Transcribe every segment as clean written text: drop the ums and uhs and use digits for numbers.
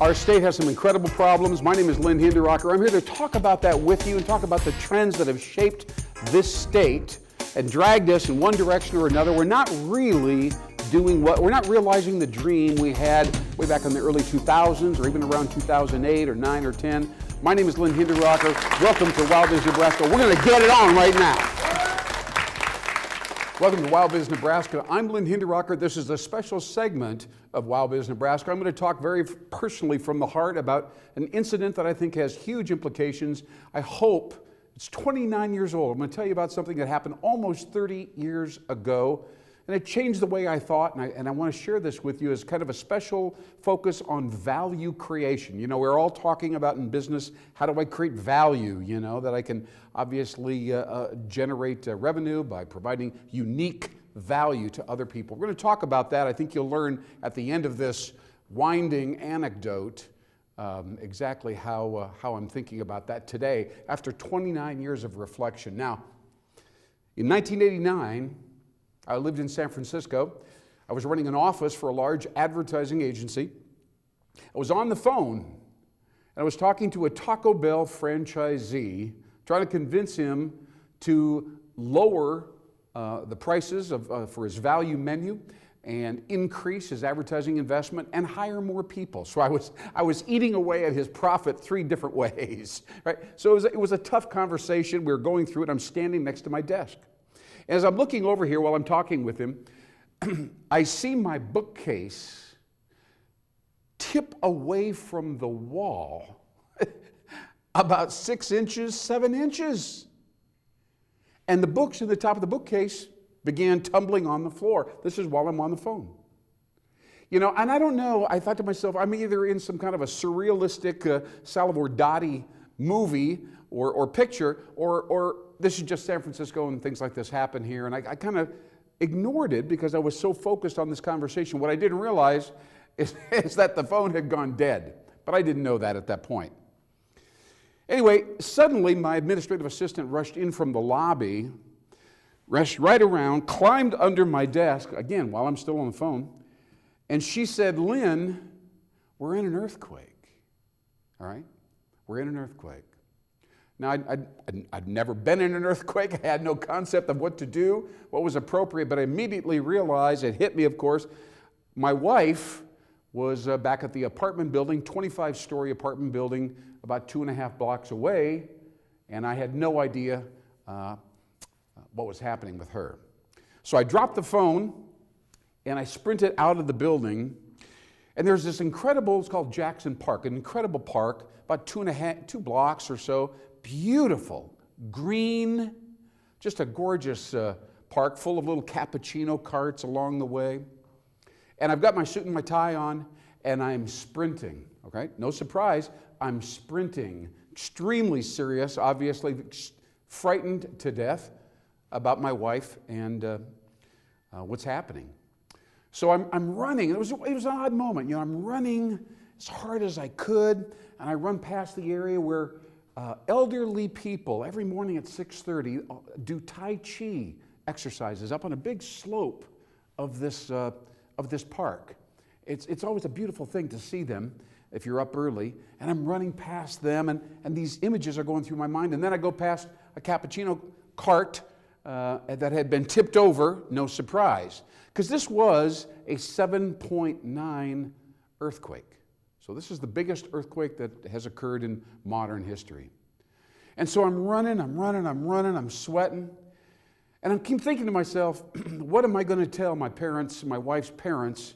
Our state has some incredible problems. My name is Lynn Hinderrocker. I'm here to talk about that with you and talk about the trends that have shaped this state and dragged us in one direction or another. We're not really we're not realizing the dream we had way back in the early 2000s or even around 2008 or 9 or 10. My name is Lynn Hinderrocker. Welcome to WOWBIZ Nebraska. We're going to get it on right now. Welcome to WOWBIZ Nebraska. I'm Lynn Hinderrocker. This is a special segment of WOWBIZ Nebraska. I'm going to talk very personally from the heart about an incident that I think has huge implications. I hope it's 29 years old. I'm going to tell you about something that happened almost 30 years ago, and it changed the way I thought, and I want to share this with you as kind of a special focus on value creation. You know, we're all talking about in business, how do I create value, you know, that I can obviously generate revenue by providing unique value to other people. We're going to talk about that. I think you'll learn at the end of this winding anecdote exactly how I'm thinking about that today after 29 years of reflection. Now, in 1989, I lived in San Francisco. I was running an office for a large advertising agency. I was on the phone, and I was talking to a Taco Bell franchisee, trying to convince him to lower the prices for his value menu and increase his advertising investment and hire more people. So I was eating away at his profit 3 different ways, right? So it was a tough conversation. We were going through it. I'm standing next to my desk. As I'm looking over here while I'm talking with him, I see my bookcase tip away from the wall about 6 inches, 7 inches. And the books in the top of the bookcase began tumbling on the floor. This is while I'm on the phone. You know, and I don't know, I thought to myself, I'm either in some kind of a surrealistic Salvador Dali movie or picture, or this is just San Francisco and things like this happen here. And I kind of ignored it because I was so focused on this conversation. What I didn't realize is that the phone had gone dead, but I didn't know that at that point. Anyway, suddenly my administrative assistant rushed in from the lobby, rushed right around, climbed under my desk, again, while I'm still on the phone, and she said, "Lynn, we're in an earthquake, all right? We're in an earthquake." Now, I'd never been in an earthquake. I had no concept of what to do, what was appropriate, but I immediately realized, it hit me, of course, my wife was back at the apartment building, 25-story apartment building, about 2.5 blocks away, and I had no idea what was happening with her. So I dropped the phone, and I sprinted out of the building, and there's this incredible, it's called Jackson Park, an incredible park, about 2 blocks or so, beautiful, green, just a gorgeous park full of little cappuccino carts along the way. And I've got my suit and my tie on, and I'm sprinting, okay? No surprise, I'm sprinting, extremely serious, obviously frightened to death about my wife and what's happening. So I'm running. It was an odd moment. You know, I'm running as hard as I could, and I run past the area where elderly people every morning at 6:30 do Tai Chi exercises up on a big slope of this park. It's always a beautiful thing to see them if you're up early, and I'm running past them, and these images are going through my mind, and then I go past a cappuccino cart that had been tipped over, no surprise, because this was a 7.9 earthquake. So this is the biggest earthquake that has occurred in modern history. And so I'm running, I'm sweating, and I keep thinking to myself, what am I going to tell my parents, my wife's parents,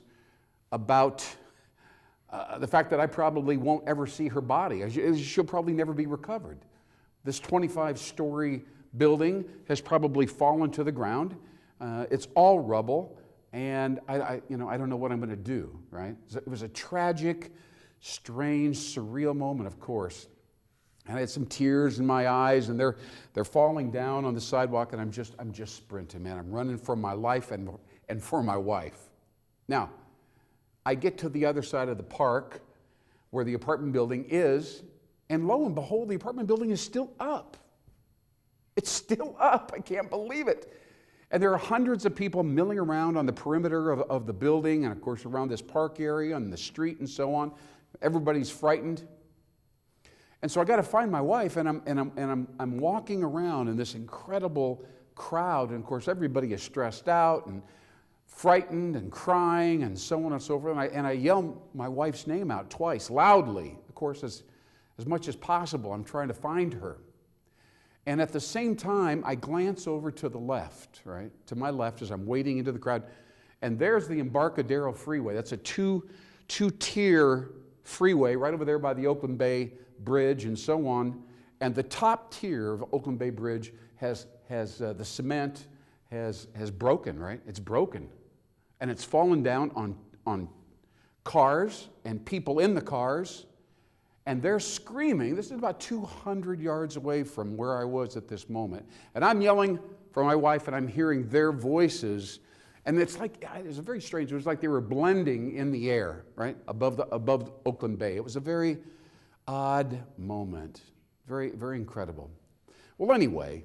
about the fact that I probably won't ever see her body? She'll probably never be recovered. This 25-story building has probably fallen to the ground. It's all rubble, and I don't know what I'm going to do, right? It was a tragic, strange, surreal moment, of course. And I had some tears in my eyes, and they're falling down on the sidewalk, and I'm just sprinting, man. I'm running for my life and for my wife. Now, I get to the other side of the park where the apartment building is, and lo and behold, the apartment building is still up. It's still up. I can't believe it. And there are hundreds of people milling around on the perimeter of the building, and of course around this park area, on the street and so on. Everybody's frightened. And so I got to find my wife, and I'm walking around in this incredible crowd, and of course everybody is stressed out and frightened and crying and so on and so forth. And I yell my wife's name out twice, loudly, of course, as much as possible. I'm trying to find her. And at the same time, I glance over to the left, right, to my left as I'm wading into the crowd, and there's the Embarcadero Freeway. That's a two-tier freeway right over there by the Oakland Bay Bridge and so on. And the top tier of Oakland Bay Bridge has the cement has broken, right? It's broken. And it's fallen down on cars and people in the cars. And they're screaming. This is about 200 yards away from where I was at this moment. And I'm yelling for my wife, and I'm hearing their voices. And it's very strange. It was like they were blending in the air, right, above Oakland Bay. It was a very odd moment. Very, very incredible. Well, anyway,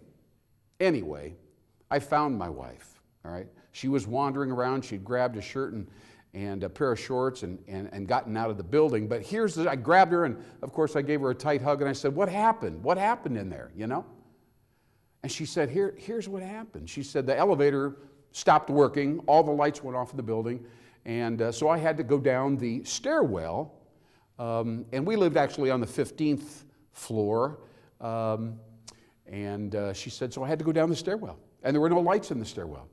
I found my wife, all right? She was wandering around. She'd grabbed a shirt and a pair of shorts and gotten out of the building. But I grabbed her, and of course I gave her a tight hug, and I said, what happened? What happened in there, you know? And she said, here's what happened. She said the elevator stopped working, all the lights went off in the building, and so I had to go down the stairwell, and we lived actually on the 15th floor, and she said, so I had to go down the stairwell, and there were no lights in the stairwell.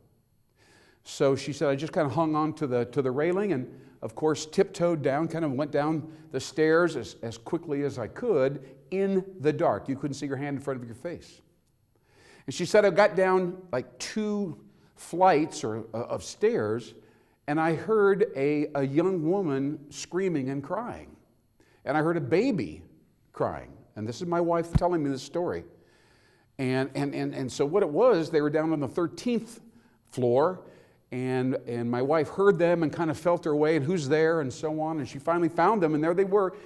So she said, I just kind of hung on to the railing and, of course, tiptoed down, kind of went down the stairs as quickly as I could in the dark. You couldn't see your hand in front of your face. And she said, I got down like 2 flights of stairs, and I heard a young woman screaming and crying. And I heard a baby crying. And this is my wife telling me this story. And so what it was, they were down on the 13th floor, and my wife heard them and kind of felt her way, and who's there, and so on, and she finally found them, and there they were.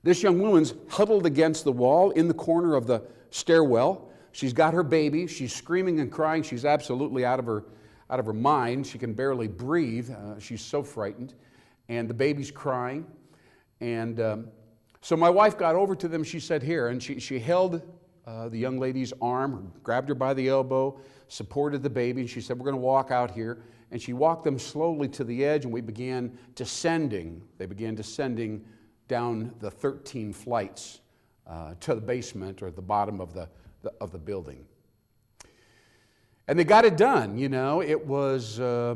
This young woman's huddled against the wall in the corner of the stairwell. She's got her baby. She's screaming and crying. She's absolutely out of her mind. She can barely breathe. She's so frightened, and the baby's crying. And so my wife got over to them. She said, here, and she held the young lady's arm, grabbed her by the elbow, supported the baby, and she said, we're going to walk out here. And she walked them slowly to the edge, and we began descending. They began descending down the 13 flights to the basement or the bottom of the building. And they got it done, you know. It was a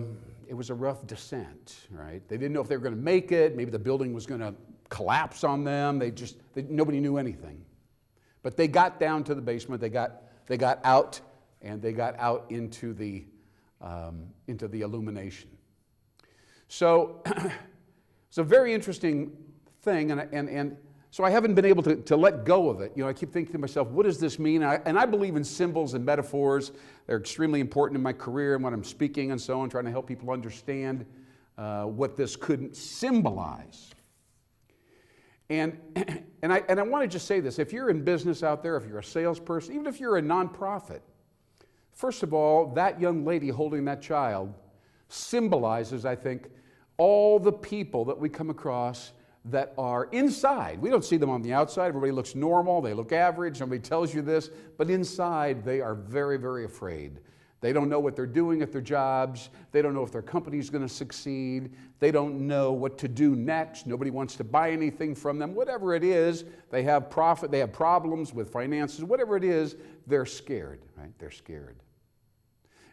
rough descent, right? They didn't know if they were going to make it. Maybe the building was going to collapse on them. Nobody knew anything. But they got down to the basement. They got out, and they got out into the illumination. So it's a very interesting thing, and so I haven't been able to let go of it. You know, I keep thinking to myself, what does this mean? And I believe in symbols and metaphors. They're extremely important in my career and when I'm speaking and so on, trying to help people understand what this could symbolize. And I want to just say this. If you're in business out there, if you're a salesperson, even if you're a nonprofit, first of all, that young lady holding that child symbolizes, I think, all the people that we come across that are inside. We don't see them on the outside. Everybody looks normal. They look average. Nobody tells you this. But inside, they are very, very afraid. They don't know what they're doing at their jobs. They don't know if their company's going to succeed. They don't know what to do next. Nobody wants to buy anything from them. Whatever it is, they have profit. They have problems with finances. Whatever it is, they're scared, right? They're scared.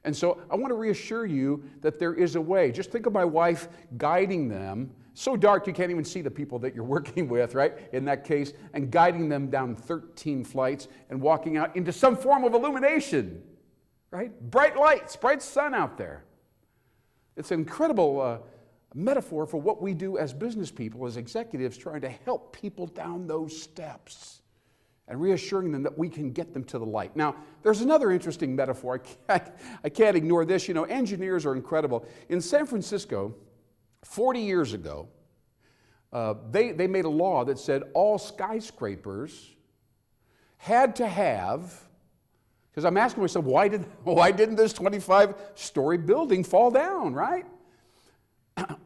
And so I want to reassure you that there is a way. Just think of my wife guiding them. So dark you can't even see the people that you're working with, right? In that case, and guiding them down 13 flights and walking out into some form of illumination, right? Bright lights, bright sun out there. It's an incredible metaphor for what we do as business people, as executives, trying to help people down those steps and reassuring them that we can get them to the light. Now, there's another interesting metaphor. I can't ignore this. You know, engineers are incredible. In San Francisco, 40 years ago, they made a law that said all skyscrapers had to have, because I'm asking myself, why didn't this 25-story building fall down, right?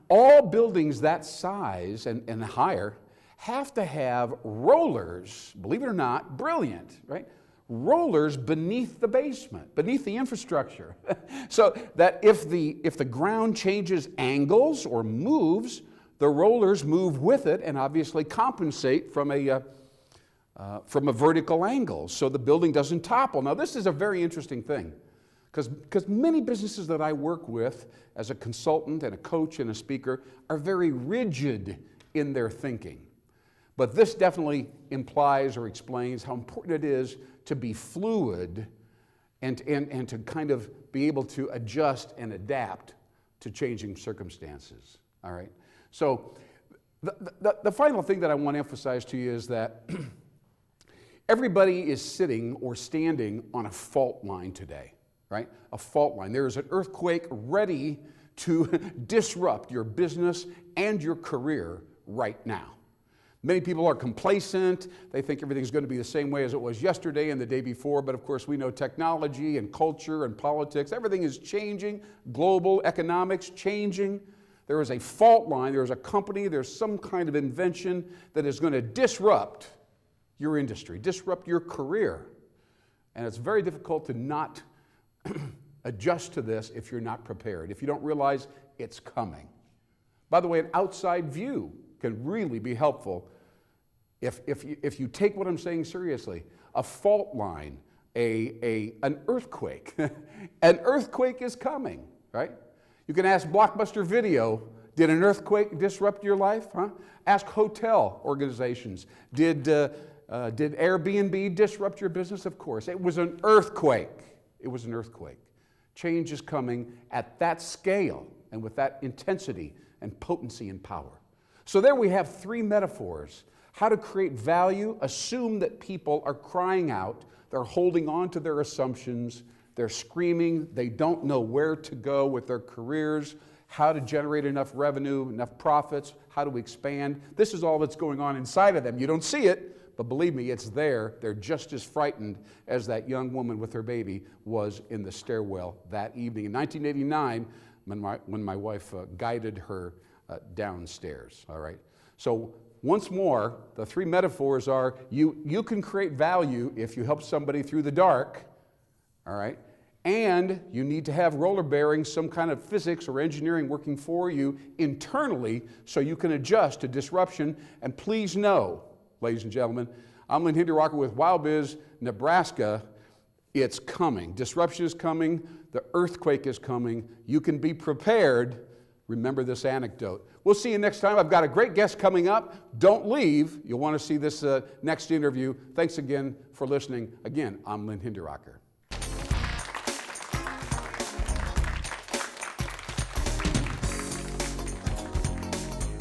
all buildings that size and higher have to have rollers, believe it or not, brilliant, right? Rollers beneath the basement, beneath the infrastructure. So that if the ground changes angles or moves, the rollers move with it and obviously compensate from a vertical angle so the building doesn't topple. Now this is a very interesting thing because many businesses that I work with as a consultant and a coach and a speaker are very rigid in their thinking. But this definitely implies or explains how important it is to be fluid and to kind of be able to adjust and adapt to changing circumstances, all right? So the final thing that I want to emphasize to you is that everybody is sitting or standing on a fault line today, right? A fault line. There is an earthquake ready to disrupt your business and your career right now. Many people are complacent. They think everything's going to be the same way as it was yesterday and the day before, but of course we know technology and culture and politics, everything is changing, global economics changing. There is a fault line, there's a company, there's some kind of invention that is going to disrupt your industry, disrupt your career. And it's very difficult to not adjust to this if you're not prepared, if you don't realize it's coming. By the way, an outside view can really be helpful if you take what I'm saying seriously. A fault line, an earthquake. An earthquake is coming, right? You can ask Blockbuster Video, did an earthquake disrupt your life? Huh? Ask hotel organizations, did Airbnb disrupt your business? Of course. It was an earthquake. It was an earthquake. Change is coming at that scale and with that intensity and potency and power. So there we have three metaphors. How to create value, assume that people are crying out, they're holding on to their assumptions, they're screaming, they don't know where to go with their careers, how to generate enough revenue, enough profits, how to expand. This is all that's going on inside of them. You don't see it, but believe me, it's there. They're just as frightened as that young woman with her baby was in the stairwell that evening in 1989 when my wife guided her downstairs, all right? So once more, the three metaphors are you can create value if you help somebody through the dark, all right? And you need to have roller bearings, some kind of physics or engineering working for you internally so you can adjust to disruption. And please know, ladies and gentlemen, I'm Lynn Hinderrocker with WOWBIZ Nebraska. It's coming. Disruption is coming. The earthquake is coming. You can be prepared. Remember this anecdote. We'll see you next time. I've got a great guest coming up. Don't leave. You'll want to see this next interview. Thanks again for listening. Again, I'm Lynn Hinderrocker.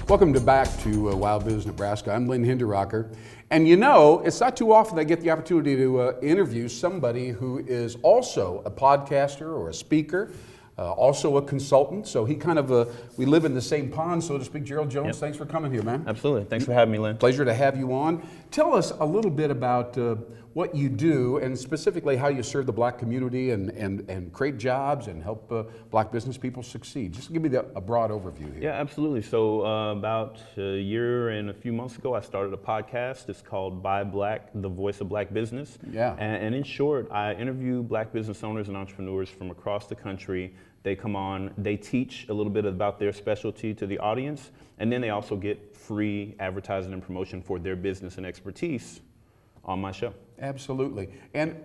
Welcome back to WOWBIZ Nebraska. I'm Lynn Hinderrocker. And you know, it's not too often I get the opportunity to interview somebody who is also a podcaster or a speaker, also a consultant. So he kind of, we live in the same pond, so to speak. Gerald Jones, yep. Thanks for coming here, man. Absolutely. Thanks for having me, Lynn. Pleasure to have you on. Tell us a little bit about what you do and specifically how you serve the black community and create jobs and help black business people succeed. Just give me a broad overview here. Yeah, absolutely. So about a year and a few months ago, I started a podcast. It's called By Black, the Voice of Black Business. Yeah. And in short, I interview black business owners and entrepreneurs from across the country. They come on, they teach a little bit about their specialty to the audience, and then they also get free advertising and promotion for their business and expertise on my show. Absolutely. And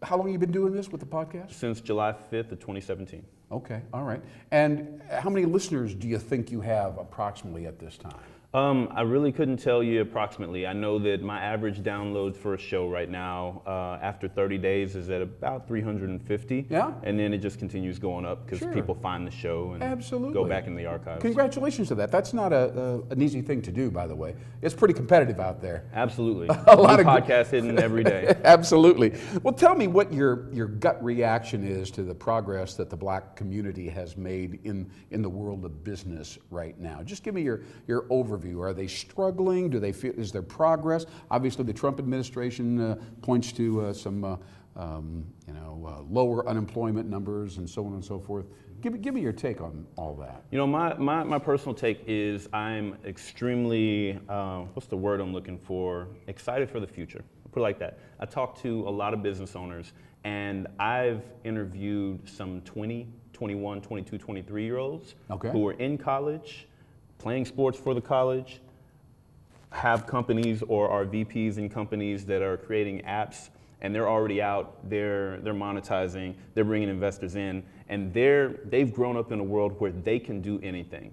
how long have you been doing this with the podcast? Since July 5th of 2017. Okay, all right. And how many listeners do you think you have approximately at this time? I really couldn't tell you approximately. I know that my average downloads for a show right now, after 30 days, is at about 350. Yeah. And then it just continues going up because people find the show and Absolutely. Go back in the archives. Congratulations to that. That's not an easy thing to do, by the way. It's pretty competitive out there. Absolutely. A lot of podcasts hidden every day. Absolutely. Well, tell me what your gut reaction is to the progress that the black community has made in the world of business right now. Just give me your overview. Are they struggling? Do they feel, is there progress? Obviously, the Trump administration points to some lower unemployment numbers and so on and so forth. Give me your take on all that. You know, my personal take is I'm extremely, what's the word I'm looking for? Excited for the future. I'll put it like that. I talk to a lot of business owners, and I've interviewed some 20, 21, 22, 23-year-olds who are in college, playing sports for the college, have companies or are VPs in companies that are creating apps, and they're already out, they're monetizing, they're bringing investors in, and they've grown up in a world where they can do anything.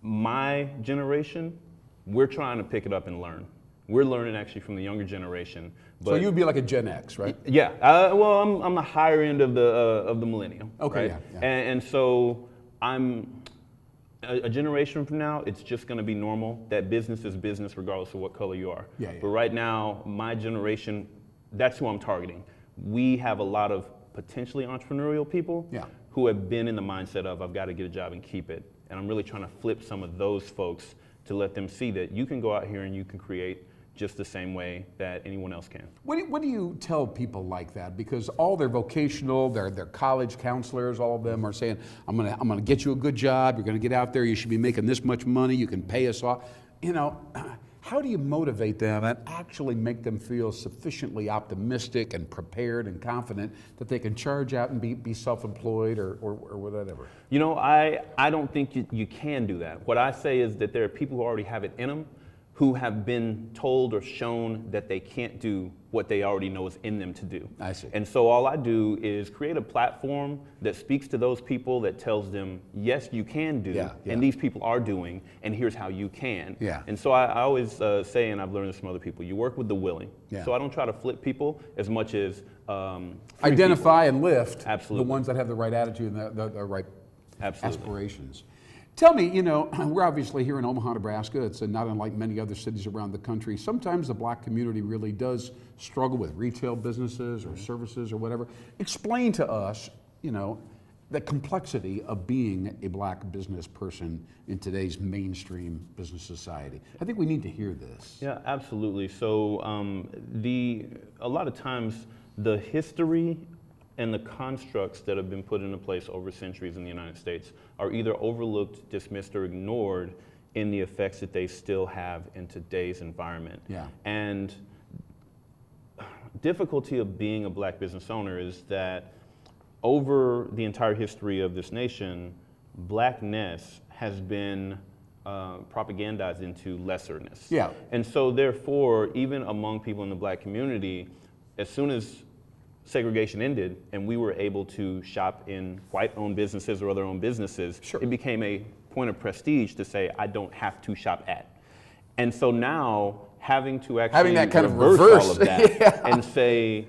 My generation, we're trying to pick it up and learn. We're learning actually from the younger generation. So you'd be like a Gen X, right? Yeah. Well, I'm the higher end of the millennial. Okay. Right? Yeah. And so I'm a generation from now. It's just going to be normal that business is business regardless of what color you are. Yeah. But right now, my generation, that's who I'm targeting. We have a lot of potentially entrepreneurial people who have been in the mindset of I've got to get a job and keep it. And I'm really trying to flip some of those folks to let them see that you can go out here and you can create just the same way that anyone else can. What do you tell people like that? Because all their vocational, their college counselors, all of them are saying, I'm gonna get you a good job, you're gonna get out there, you should be making this much money, you can pay us off. You know, how do you motivate them and actually make them feel sufficiently optimistic and prepared and confident that they can charge out and be self-employed or whatever? You know, I don't think you can do that. What I say is that there are people who already have it in them, who have been told or shown that they can't do what they already know is in them to do. I see. And so all I do is create a platform that speaks to those people, that tells them, yes, you can do, and these people are doing, and here's how you can. Yeah. And so I always say, and I've learned this from other people, you work with the willing. Yeah. So I don't try to flip people as much as identify and lift the ones that have the right attitude and the right aspirations. Tell me, you know, we're obviously here in Omaha, Nebraska. It's not unlike many other cities around the country. Sometimes the black community really does struggle with retail businesses or services or whatever. Explain to us, you know, the complexity of being a black business person in today's mainstream business society. I think we need to hear this. Yeah, absolutely. So a lot of times the history and the constructs that have been put into place over centuries in the United States are either overlooked, dismissed, or ignored in the effects that they still have in today's environment. Yeah. And difficulty of being a black business owner is that over the entire history of this nation, blackness has been propagandized into lesserness. Yeah. And so therefore, even among people in the black community, as soon as segregation ended and we were able to shop in white-owned businesses or other-owned businesses, it became a point of prestige to say, I don't have to shop at. And so now, having to actually that kind of reverse all of that and say,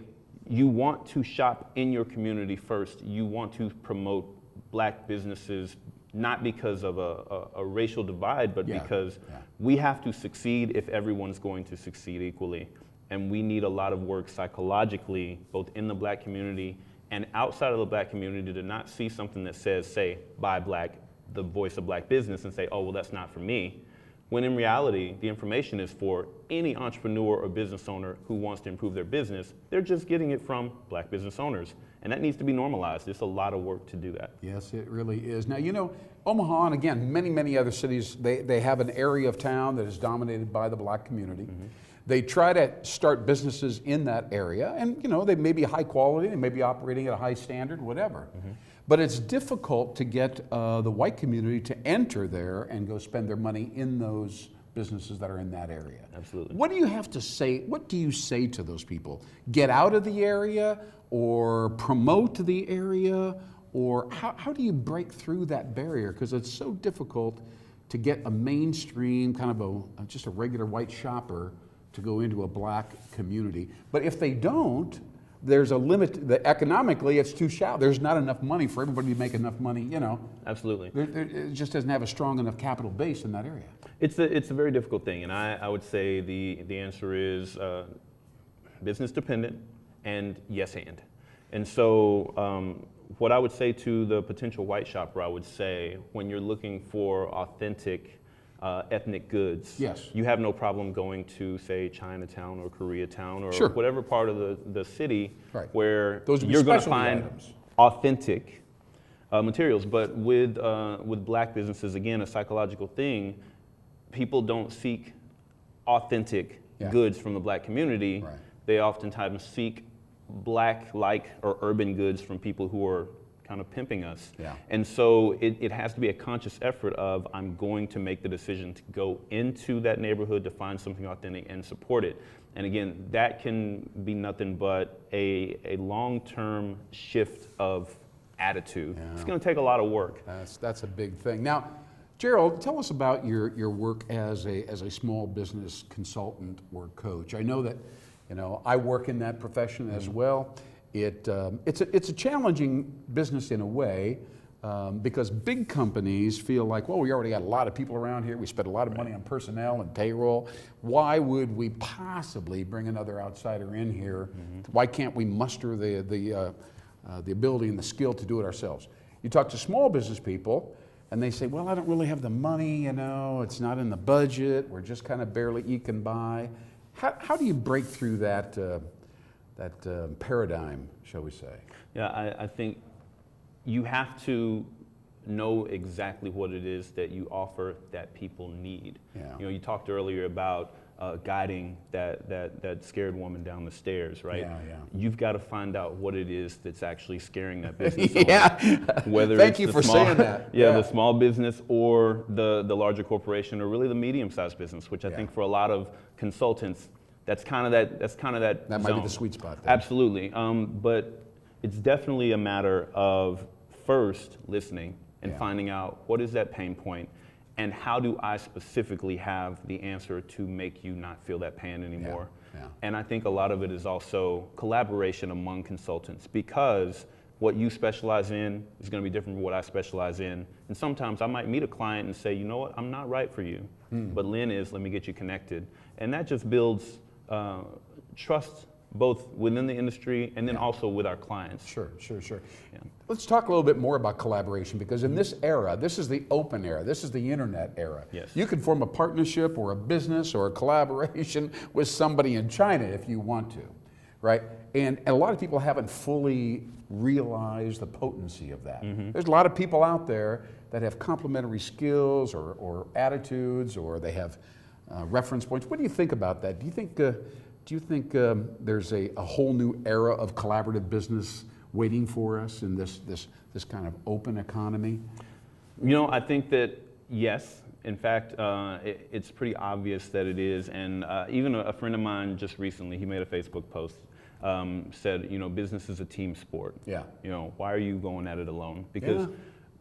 you want to shop in your community first, you want to promote black businesses, not because of a racial divide, but because we have to succeed if everyone's going to succeed equally. And we need a lot of work psychologically, both in the black community and outside of the black community, to not see something that says, say, buy black, the voice of black business, and say, oh, well, that's not for me. When in reality, the information is for any entrepreneur or business owner who wants to improve their business. They're just getting it from black business owners. And that needs to be normalized. It's a lot of work to do that. Yes, it really is. Now, you know, Omaha, and again, many other cities, they have an area of town that is dominated by the black community. Mm-hmm. They try to start businesses in that area, and you know, they may be high quality, they may be operating at a high standard, whatever. Mm-hmm. But it's difficult to get the white community to enter there and go spend their money in those businesses that are in that area. Absolutely. What do you have to say, what do you say to those people? Get out of the area or promote the area, or how do you break through that barrier? Because it's so difficult to get a mainstream, kind of just a regular white shopper to go into a black community. But if they don't, there's a limit. Economically, it's too shallow. There's not enough money for everybody to make enough money, you know. Absolutely. It just doesn't have a strong enough capital base in that area. It's a very difficult thing, and I would say the answer is business dependent and yes and. And so what I would say to the potential white shopper, I would say, when you're looking for authentic ethnic goods, yes, you have no problem going to, say, Chinatown or Koreatown or sure, whatever part of the city right, where those you're going to find items. Authentic materials. But with black businesses, again, a psychological thing, people don't seek authentic goods from the black community. Right. They oftentimes seek black-like or urban goods from people who are kind of pimping us. Yeah. And so it has to be a conscious effort of, I'm going to make the decision to go into that neighborhood to find something authentic and support it. And again, that can be nothing but a long-term shift of attitude. Yeah. It's going to take a lot of work. That's a big thing. Now, Gerald, tell us about your work as a small business consultant or coach. I know that, I work in that profession as well. It's a challenging business in a way because big companies feel like, well, we already got a lot of people around here. We spend a lot of money on personnel and payroll. Why would we possibly bring another outsider in here? Why can't we muster the ability and the skill to do it ourselves? You talk to small business people, and they say, well, I don't really have the money, it's not in the budget, we're just kind of barely eking by. How do you break through that paradigm, shall we say? Yeah, I think you have to know exactly what it is that you offer that people need. Yeah. You talked earlier about guiding that scared woman down the stairs, right? Yeah, yeah. You've got to find out what it is that's actually scaring that business Yeah. owner. Whether Thank it's you the for small, saying that. yeah, the small business or the larger corporation, or really the medium-sized business, which I Yeah. think for a lot of consultants, that's kind of that That might be zone. the sweet spot there. Absolutely. But it's definitely a matter of first listening and Yeah. finding out what is that pain point and how do I specifically have the answer to make you not feel that pain anymore. Yeah. And I think a lot of it is also collaboration among consultants, because what you specialize in is going to be different from what I specialize in. And sometimes I might meet a client and say, you know what, I'm not right for you, but Lynn is, let me get you connected. And that just builds trust both within the industry and then also with our clients. Sure. Yeah. Let's talk a little bit more about collaboration, because in this era, this is the open era, this is the internet era. Yes. You can form a partnership or a business or a collaboration with somebody in China if you want to, right? And a lot of people haven't fully realized the potency of that. There's a lot of people out there that have complementary skills or attitudes, or they have reference points. What do you think about that? Do you think there's a whole new era of collaborative business waiting for us in this kind of open economy? I think that yes. In fact, it's pretty obvious that it is. And even a friend of mine just recently, he made a Facebook post, said, business is a team sport. Yeah. Why are you going at it alone? Because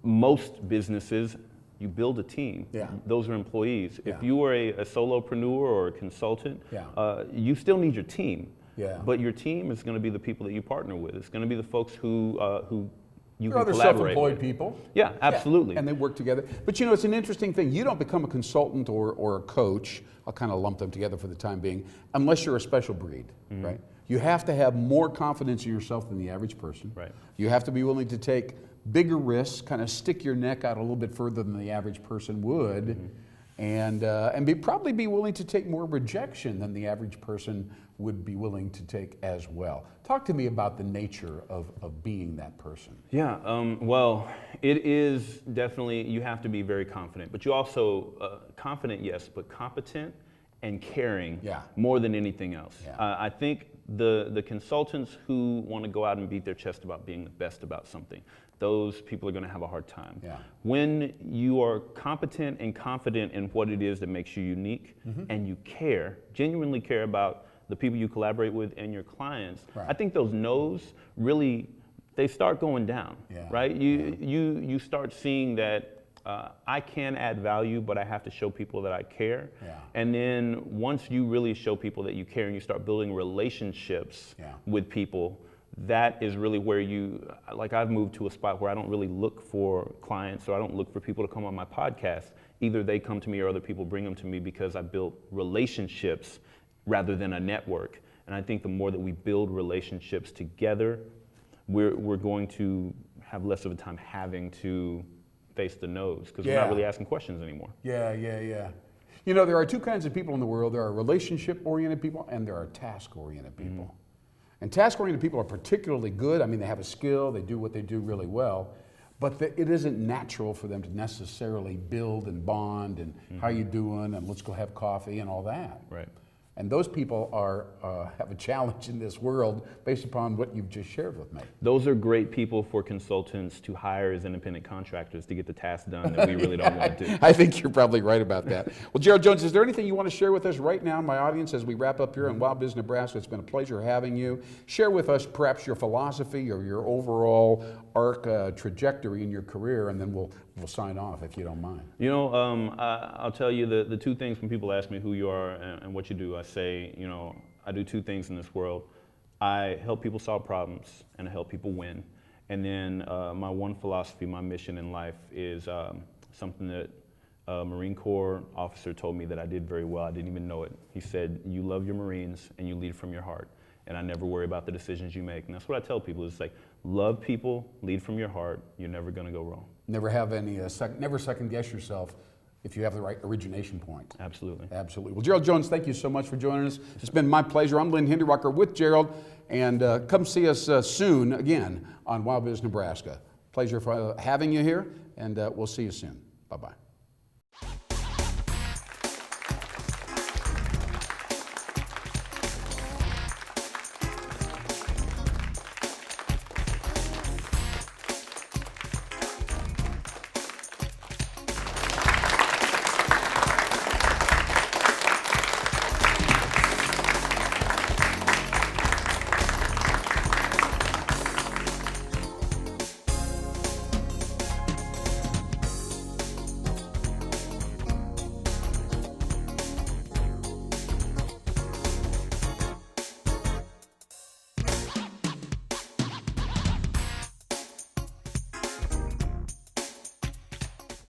most businesses, you build a team. Yeah. Those are employees. Yeah. If you are a solopreneur or a consultant, Yeah. you still need your team. Yeah. But your team is going to be the people that you partner with. It's going to be the folks who you There are can other collaborate self-employed with. people. Yeah, absolutely. And they work together. But it's an interesting thing. You don't become a consultant or a coach, I'll kind of lump them together for the time being, unless you're a special breed, right? You have to have more confidence in yourself than the average person. Right. You have to be willing to take bigger risks, kind of stick your neck out a little bit further than the average person would, and probably be willing to take more rejection than the average person would be willing to take as well. Talk to me about the nature of being that person. Yeah, well, it is definitely, you have to be very confident, but you also, confident, yes, but competent and caring more than anything else. Yeah. I think the consultants who want to go out and beat their chest about being the best about something, those people are going to have a hard time. Yeah. When you are competent and confident in what it is that makes you unique, and you care, genuinely care about the people you collaborate with and your clients, Right. I think those no's really, they start going down, right? You start seeing that I can add value, but I have to show people that I care. Yeah. And then once you really show people that you care and you start building relationships with people, that is really where I've moved to a spot where I don't really look for clients, or I don't look for people to come on my podcast. Either they come to me or other people bring them to me, because I built relationships rather than a network. And I think the more that we build relationships together, we're going to have less of a time having to face the no's, because we're not really asking questions anymore. Yeah. There are two kinds of people in the world. There are relationship-oriented people, and there are task-oriented people. And task-oriented people are particularly good. I mean, they have a skill, they do what they do really well. but it isn't natural for them to necessarily build and bond and how you doing and let's go have coffee and all that. Right. And those people have a challenge in this world based upon what you've just shared with me. Those are great people for consultants to hire as independent contractors to get the tasks done that we really don't want to do. I think you're probably right about that. Well, Gerald Jones, is there anything you want to share with us right now, my audience, as we wrap up here in WOWBIZ Nebraska? It's been a pleasure having you. Share with us perhaps your philosophy or your overall arc trajectory in your career, and then we'll sign off if you don't mind. You know, I'll tell you the two things when people ask me who you are and what you do. I say, you know, I do two things in this world. I help people solve problems and I help people win. And then my one philosophy, my mission in life is something that a Marine Corps officer told me that I did very well. I didn't even know it. He said, you love your Marines and you lead from your heart. And I never worry about the decisions you make. And that's what I tell people. It's like, love people, lead from your heart. You're never going to go wrong. Never have any, never second guess yourself if you have the right origination point. Absolutely. Absolutely. Well, Gerald Jones, thank you so much for joining us. It's been my pleasure. I'm Lynn Hinderrocker with Gerald, and come see us soon again on WOWBIZ Nebraska. Pleasure for having you here, and we'll see you soon. Bye-bye.